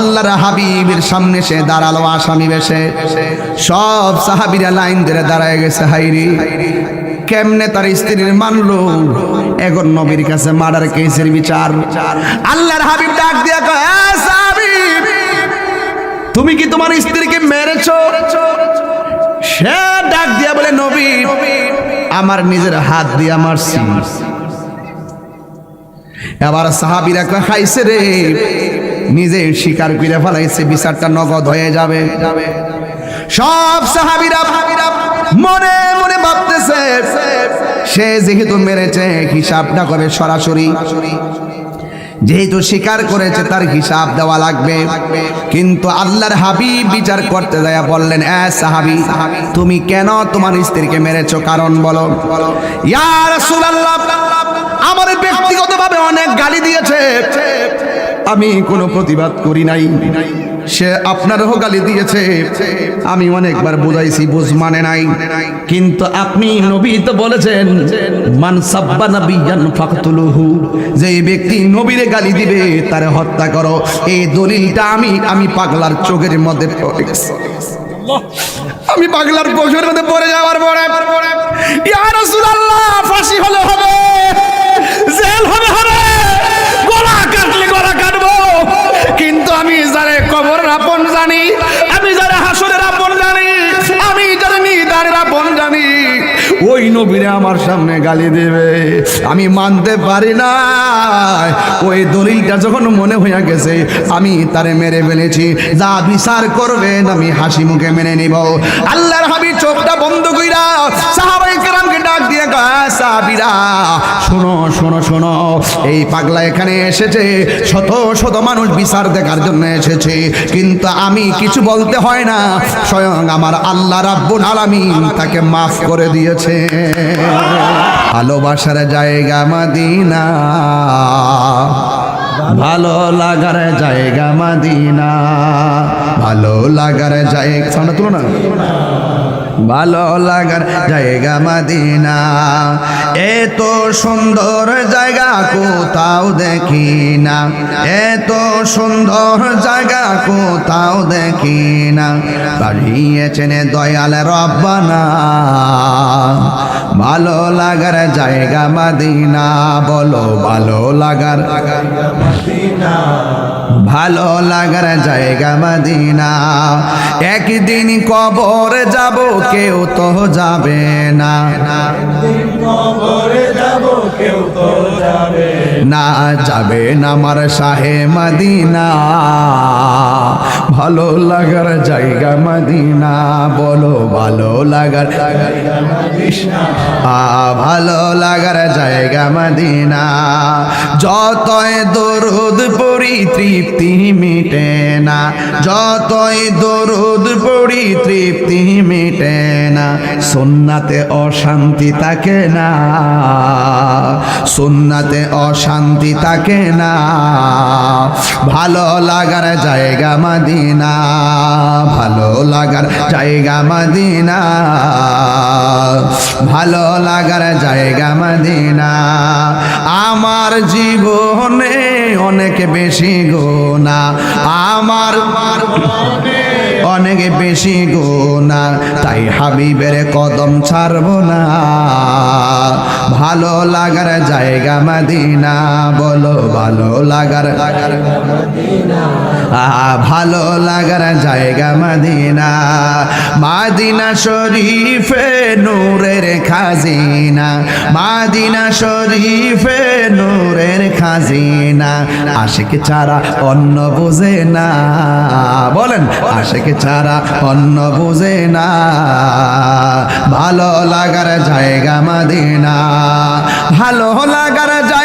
আল্লাহর হাবিবের সামনে সে দাঁড়ালো আসামি বেশে। সব সাহাবীরা লাইন ধরে দাঁড়ায় গেছে। হাইরে কেমনে তার স্ত্রীর মানলো? এখন নবীর কাছে মার্ডার কেসের বিচার। আল্লাহর হাবিব ডাক দিয়া কয়, এ সাহাবী, তুমি কি তোমার স্ত্রীকে মেরেছো? সে ডাক দিয়া বলে, নবী, আমার নিজের হাত দিয়ে মারছি। এবার সাহাবীরা কয়, খাইছে রে, নিজে স্বীকার করে ফেলাইছে, বিচারটা নগদ হয়ে যাবে। সব সাহাবীরা মনে মনে ভাবতেছে, সে যেহেতু মেরেছে হিসাবটা করে সরাসরি, যেহেতু স্বীকার করেছে তার হিসাব দেওয়া লাগবে। কিন্তু আল্লাহর হাবিব বিচার করতে যায় বললেন, এ সাহাবী, তুমি কেন তোমার স্ত্রীকে মেরেছো? কারণ বলো। ইয়া রাসূলুল্লাহ, আমার ব্যক্তিগতভাবে অনেক গালি দিয়েছে, আমি কোনো প্রতিবাদ করি নাই। সে আপনারও গালি দিয়েছে, আমি অনেকবার বুঝাইছি, বুঝ মানে নাই। কিন্তু আপনি নবী তো বলেছেন, মান সাব্বা নাবিয়ান ফাকতুলুহু, যে ব্যক্তি নবীরে গালি দিবে তারে হত্যা করো। এই দলিলটা আমি পাগলার চোখের মধ্যে পড়েছি। আমি পাগলার চোখের মধ্যে পড়ে যাওয়ার পরে, ইয়া রাসূলুল্লাহ, ফাঁসি হলে হবে, জেল হবে, গলা কাটলে গলা কাটবো, কিন্তু আমি যারে কবরের আপন জানি, আমি যারা হাসরের আপন জানি, আমি যারা নিদানের আপন জানি, ওই নবীরে আমার সামনে গালি দেবে, আমি মানতে পারি না। ওই দলিলটা যখন মনে হইয়া গেছে আমি তারে মেরে ফেলেছি, যা বিচার করবেন আমি হাসি মুখে মেনে নিব। আল্লাহর হাবিব চোখটা বন্ধ কইরা সাহাবায়ে কেরামকে ডাক দিয়ে কয়, সাহাবীরা শোনো শোনো শোনো, এই পাগলা এখানে এসেছে, শত শত মানুষ বিচার দেখার জন্য এসেছে, কিন্তু আমি কিছু বলতে হয় না, স্বয়ং আমার আল্লাহ রাব্বুল আলামিন তাকে মাফ করে দিয়েছে। ভালোবাসার জায়গা মদিনা, ভালো লাগার জায়গা মদিনা, ভালো লাগার জায়গা, সামনে তুলো না, ভালো লাগার জায়গা মদিনা, এত সুন্দর জায়গা কোথাও দেখি না, এত সুন্দর জায়গা কোথাও দেখি না, বাড়িয়েছেন দয়াল রব্বানা, ভালো লাগার জায়গা মদিনা, বলো ভালো লাগার মদিনা, ভালো লাগার জায়গা মদিনা। একদিন কবর যাব, কেউ তো যাবে না, কবরে যাব, কেউ তো যাবে না, যাবে না আমার শাহে মদিনা, ভালো লাগার জায়গা মদিনা, বলো ভালো লাগার জায়গা মদিনা, ভালো লাগার জায়গা মদিনা। যতই দরুদ পড়ি তৃপ্তি মিটে না, যতই দরুদ পড়ি তৃপ্তি মিটে না, সুন্নাতে অশান্তি থাকে না, সুন্নাতে অশান্তি থাকে না, ভালো লাগার জায়গা মদিনা, ভালো লাগার জায়গা মদিনা, ভালো লাগার জায়গা মদিনা। আমার জীবনে অনেক বেশি গুনাহ, আমার অনেক বেশি গুনাহ, তাই হাবিবের কদম ছাড়ব না, ভালো লাগার জায়গা মদিনা, বলো ভালো লাগার মদিনা, ভালো লাগার জায়গা মদিনা। মদিনা শরীফে নূরের খাজিনা, মদিনা শরীফে নূরের খাজিনা, আশিক ছাড়া অন্য বুঝে না, বলেন আশিক ছাড়া অন্য বুঝে না, ভালো লাগার জায়গা মদিনা, ভালো লাগার জায়গা